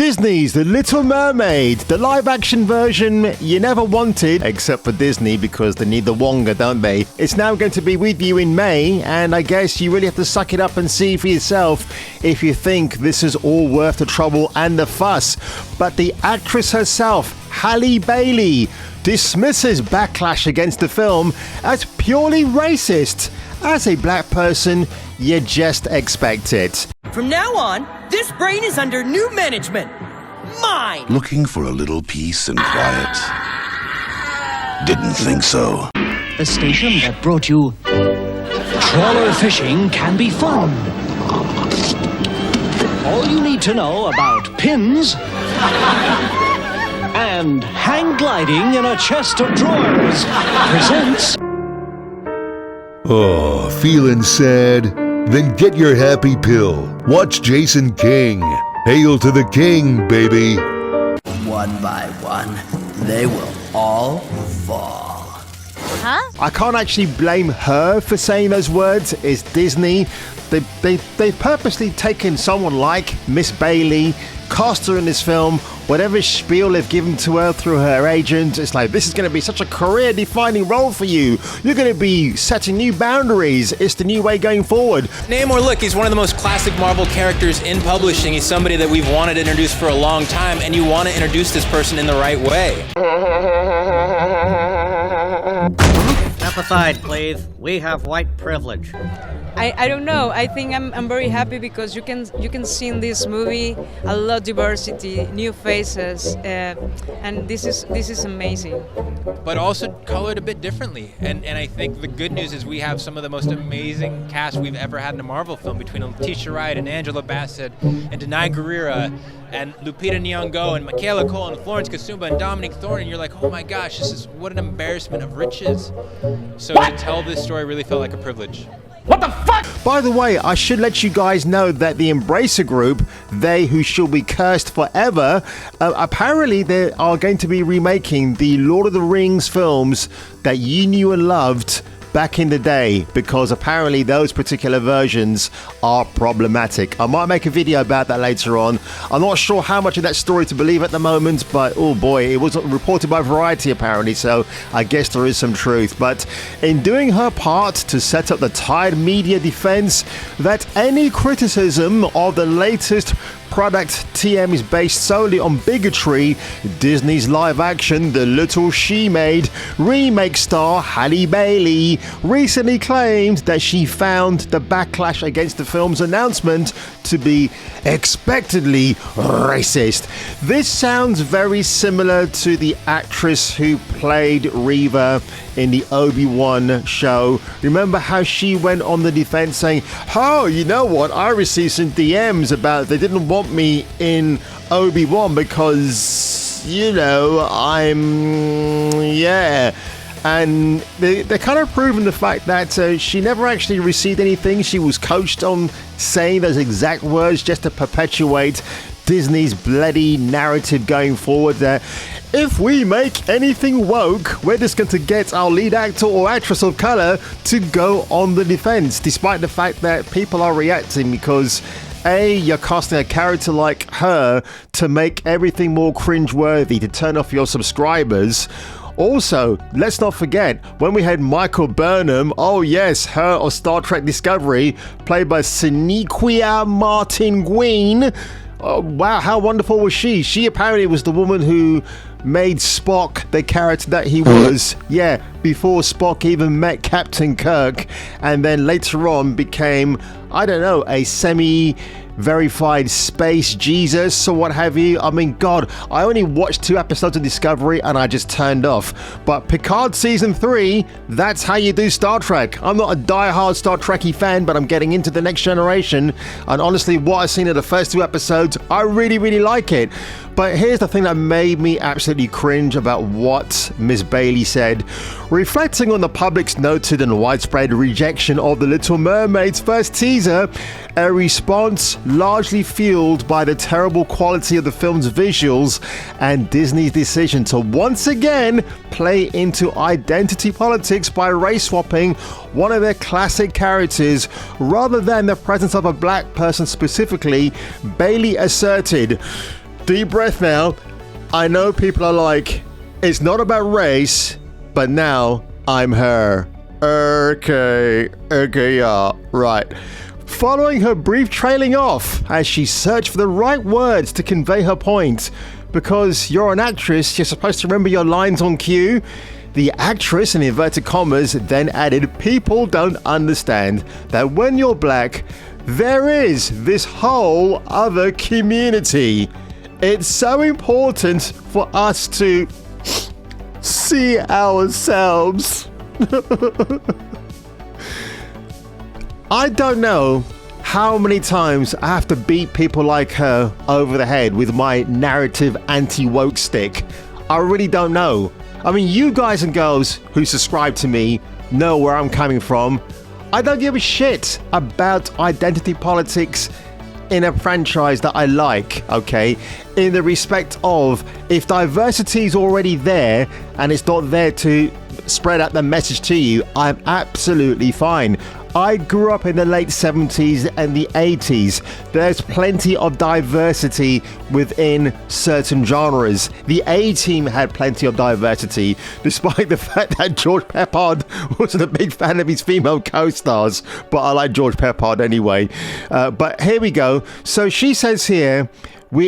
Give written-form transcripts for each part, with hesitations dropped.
Disney's The Little Mermaid, the live-action version you never wanted, except for Disney because they need the Wonga, don't they? It's now going to be with you in May, and I guess you really have to suck it up and see for yourself if you think this is all worth the trouble and the fuss. But the actress herself, Halle Bailey, dismisses Backlash against the film as purely racist. As a black person, you just expect it. From now on, this brain is under new management. Mine! Looking for a little peace and quiet? Didn't think so. The station that brought you trawler fishing can be fun. All you need to know about pins and hang gliding in a chest of drawers presents... Oh, feeling sad? Then get your happy pill. Watch Jason King. Hail to the king, baby. One by one, they will all fall. Huh? I can't actually blame her for saying those words. It's Disney. They've purposely taken someone like Miss Bailey, cast her in this film, whatever spiel they've given to her through her agent. It's like, this is going to be such a career-defining role for you. You're going to be setting new boundaries. It's the new way going forward. Namor, look, he's one of the most classic Marvel characters in publishing. He's somebody that we've wanted to introduce for a long time, and you want to introduce this person in the right way. Step aside, please. We have white privilege. I don't know. I think I'm very happy because you can see in this movie a lot of diversity, new faces, and this is amazing. But also colored a bit differently. And I think the good news is we have some of the most amazing cast we've ever had in a Marvel film between Letitia Wright and Angela Bassett and Denai Guerrera and Lupita Nyong'o and Michaela Cole and Florence Kasumba and Dominic Thorne, and you're like, oh my gosh, this is what an embarrassment of riches. So to tell this story really felt like a privilege. What the fuck? By the way, I should let you guys know that the Embracer Group, they who shall be cursed forever, apparently they are going to be remaking the Lord of the Rings films that you knew and loved back in the day, because apparently those particular versions are problematic. I might make a video about that later on. I'm not sure how much of that story to believe at the moment, but oh boy, it was reported by Variety apparently, so I guess there is some truth. But in doing her part to set up the tired media defense that any criticism of the latest product TM is based solely on bigotry, Disney's live-action The Little She-Made remake star Halle Bailey recently claimed that she found the backlash against the film's announcement to be expectedly racist. This sounds very similar to the actress who played Reva in the Obi-Wan show. Remember how she went on the defense saying, oh, you know what, I received some DMs about they didn't want me in Obi-Wan because, you know, and they're kind of proving the fact that she never actually received anything. She was coached on saying those exact words just to perpetuate Disney's bloody narrative going forward there. If we make anything woke, we're just going to get our lead actor or actress of color to go on the defense, despite the fact that people are reacting because A, you're casting a character like her to make everything more cringeworthy, to turn off your subscribers. Also, let's not forget, when we had Michael Burnham, oh yes, her of Star Trek Discovery, played by Sonequa Martin Green. Wow, how wonderful was she? She apparently was the woman who made Spock the character that he was, before Spock even met Captain Kirk, and then later on became, I don't know, a semi-verified space Jesus or what have you. I mean, God, I only watched 2 episodes of Discovery and I just turned off. But Picard Season 3, that's how you do Star Trek. I'm not a die-hard Star Trekkie fan, but I'm getting into the Next Generation, and honestly, what I've seen in the first 2 episodes, I really, really like it. But here's the thing that made me absolutely cringe about what Miss Bailey said. Reflecting on the public's noted and widespread rejection of The Little Mermaid's first teaser, a response largely fueled by the terrible quality of the film's visuals and Disney's decision to once again play into identity politics by race swapping one of their classic characters rather than the presence of a black person specifically, Bailey asserted, deep breath now. I know people are like, it's not about race, but now I'm her. Okay, yeah, right. Following her brief trailing off as she searched for the right words to convey her point. Because you're an actress, you're supposed to remember your lines on cue. The actress, in inverted commas, then added, people don't understand that when you're black, there is this whole other community. It's so important for us to see ourselves. I don't know how many times I have to beat people like her over the head with my narrative anti-woke stick. I really don't know. I mean, you guys and girls who subscribe to me know where I'm coming from. I don't give a shit about identity politics in a franchise that I like, okay? In the respect of, if diversity is already there and it's not there to spread out the message to you, I'm absolutely fine. I grew up in the late 70s and the 80s. There's plenty of diversity within certain genres. The A-Team had plenty of diversity, despite the fact that George Peppard wasn't a big fan of his female co-stars. But I like George Peppard anyway. But here we go. So she says here,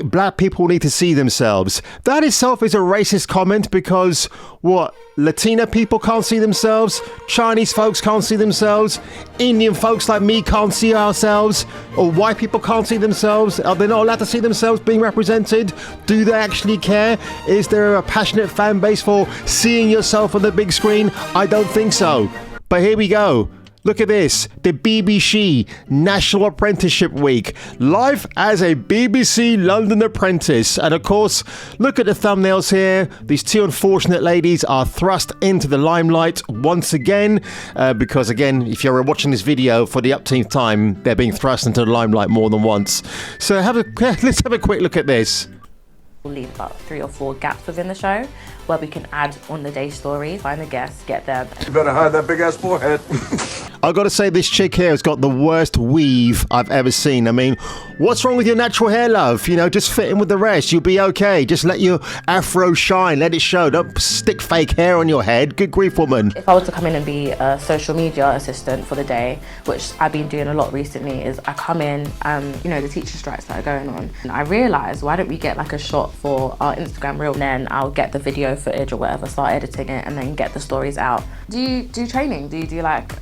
black people need to see themselves. That itself is a racist comment because, what, Latina people can't see themselves? Chinese folks can't see themselves? Indian folks like me can't see ourselves? Or white people can't see themselves? Are they not allowed to see themselves being represented? Do they actually care? Is there a passionate fan base for seeing yourself on the big screen? I don't think so. But here we go. Look at this, the BBC National Apprenticeship Week, live as a BBC London apprentice. And of course, look at the thumbnails here. These two unfortunate ladies are thrust into the limelight once again, because again, if you're watching this video for the upteenth time, they're being thrust into the limelight more than once. So let's have a quick look at this. We'll leave about 3 or 4 gaps within the show where we can add on the day stories, find the guests, get them. You better hide that big ass forehead. I've got to say, this chick here has got the worst weave I've ever seen. I mean, what's wrong with your natural hair, love? You know, just fit in with the rest. You'll be okay. Just let your afro shine. Let it show. Don't stick fake hair on your head. Good grief, woman. If I was to come in and be a social media assistant for the day, which I've been doing a lot recently, is I come in, you know, the teacher strikes that are going on. And I realised, why don't we get like a shot for our Instagram reel, and then I'll get the video footage or whatever, start editing it, and then get the stories out. Do you do training? Do you do like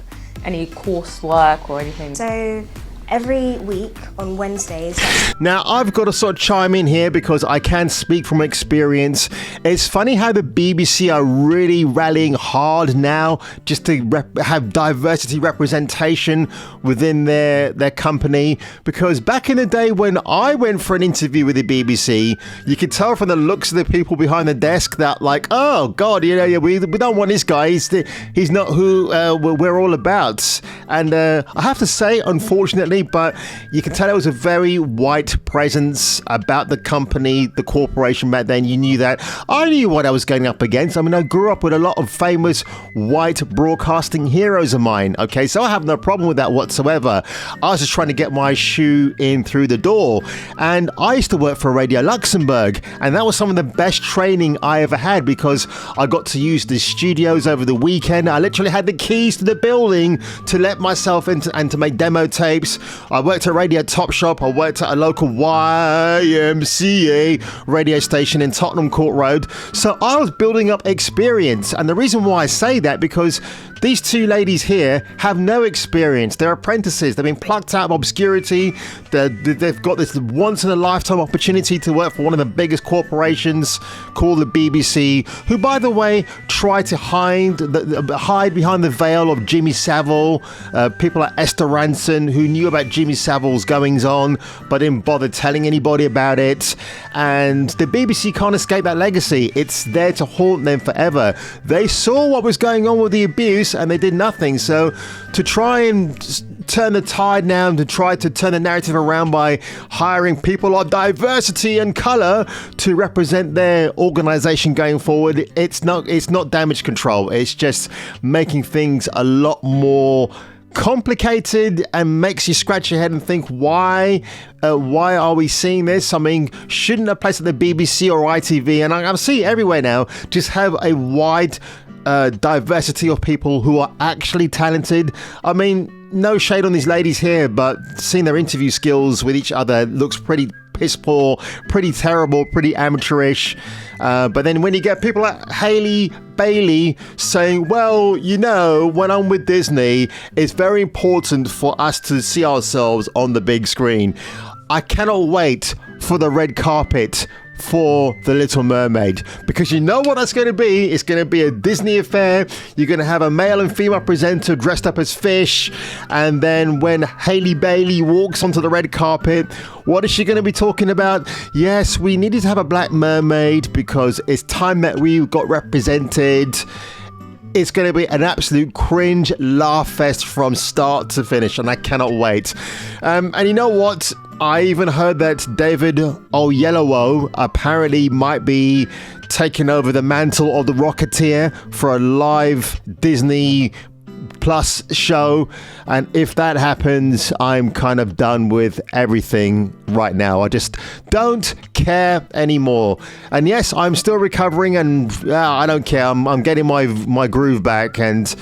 any coursework or anything? So every week on Wednesdays. Now, I've got to sort of chime in here because I can speak from experience. It's funny how the BBC are really rallying hard now just to have diversity representation within their company. Because back in the day when I went for an interview with the BBC, you could tell from the looks of the people behind the desk that, like, oh God, you know, we don't want this guy. He's not who we're all about. And I have to say, unfortunately, but you can tell there was a very white presence about the company, the corporation back then. You knew that. I knew what I was going up against. I mean, I grew up with a lot of famous white broadcasting heroes of mine. Okay, so I have no problem with that whatsoever. I was just trying to get my shoe in through the door. And I used to work for Radio Luxembourg, and that was some of the best training I ever had because I got to use the studios over the weekend. I literally had the keys to the building to let myself into and to make demo tapes. I worked at Radio Top Shop. I worked at a local YMCA radio station in Tottenham Court Road. So I was building up experience. And the reason why I say that, because these two ladies here have no experience. They're apprentices. They've been plucked out of obscurity. They've got this once-in-a-lifetime opportunity to work for one of the biggest corporations called the BBC, who, by the way, try to hide behind the veil of Jimmy Savile. People like Esther Ranson, who knew about Jimmy Savile's goings-on, but didn't bother telling anybody about it. And the BBC can't escape that legacy. It's there to haunt them forever. They saw what was going on with the abuse, and they did nothing. So to try and turn the tide now, and to try to turn the narrative around by hiring people of diversity and color to represent their organization going forward, it's not damage control. It's just making things a lot more complicated and makes you scratch your head and think, why are we seeing this? I mean, shouldn't a place like the BBC or ITV, and I'm seeing it everywhere now, just have a wide diversity of people who are actually talented? I mean, no shade on these ladies here, but seeing their interview skills with each other looks pretty piss poor, pretty terrible, pretty amateurish. But then when you get people like Halle Bailey saying, well, you know, when I'm with Disney, it's very important for us to see ourselves on the big screen. I cannot wait for the red carpet for The Little Mermaid, because you know what that's going to be. It's going to be a Disney affair. You're going to have a male and female presenter dressed up as fish, and then when Halle Bailey walks onto the red carpet, what is she going to be talking about? Yes, we needed to have a black mermaid because it's time that we got represented. It's going to be an absolute cringe laugh fest from start to finish, and I cannot wait. And you know what? I even heard that David Oyelowo apparently might be taking over the mantle of the Rocketeer for a live Disney Plus show, and if that happens, I'm kind of done with everything right now. I just don't care anymore. And yes, I'm still recovering, and I don't care. I'm getting my groove back, and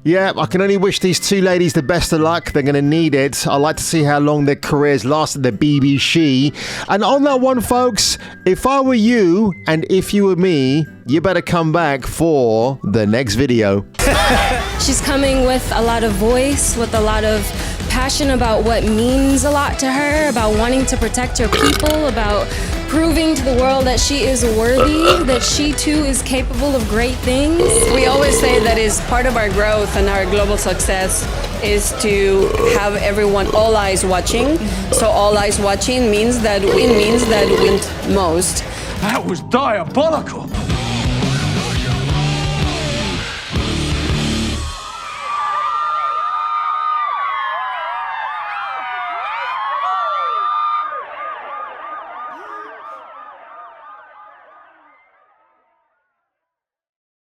yeah, I can only wish these two ladies the best of luck. They're going to need it. I'd like to see how long their careers last at the BBC. And on that one, folks, if I were you and if you were me, you better come back for the next video. She's coming with a lot of voice, with a lot of passion about what means a lot to her, about wanting to protect her people, about proving to the world that she is worthy, that she too is capable of great things. We always say that is part of our growth and our global success is to have everyone, all eyes watching. So all eyes watching means that we win most. That was diabolical.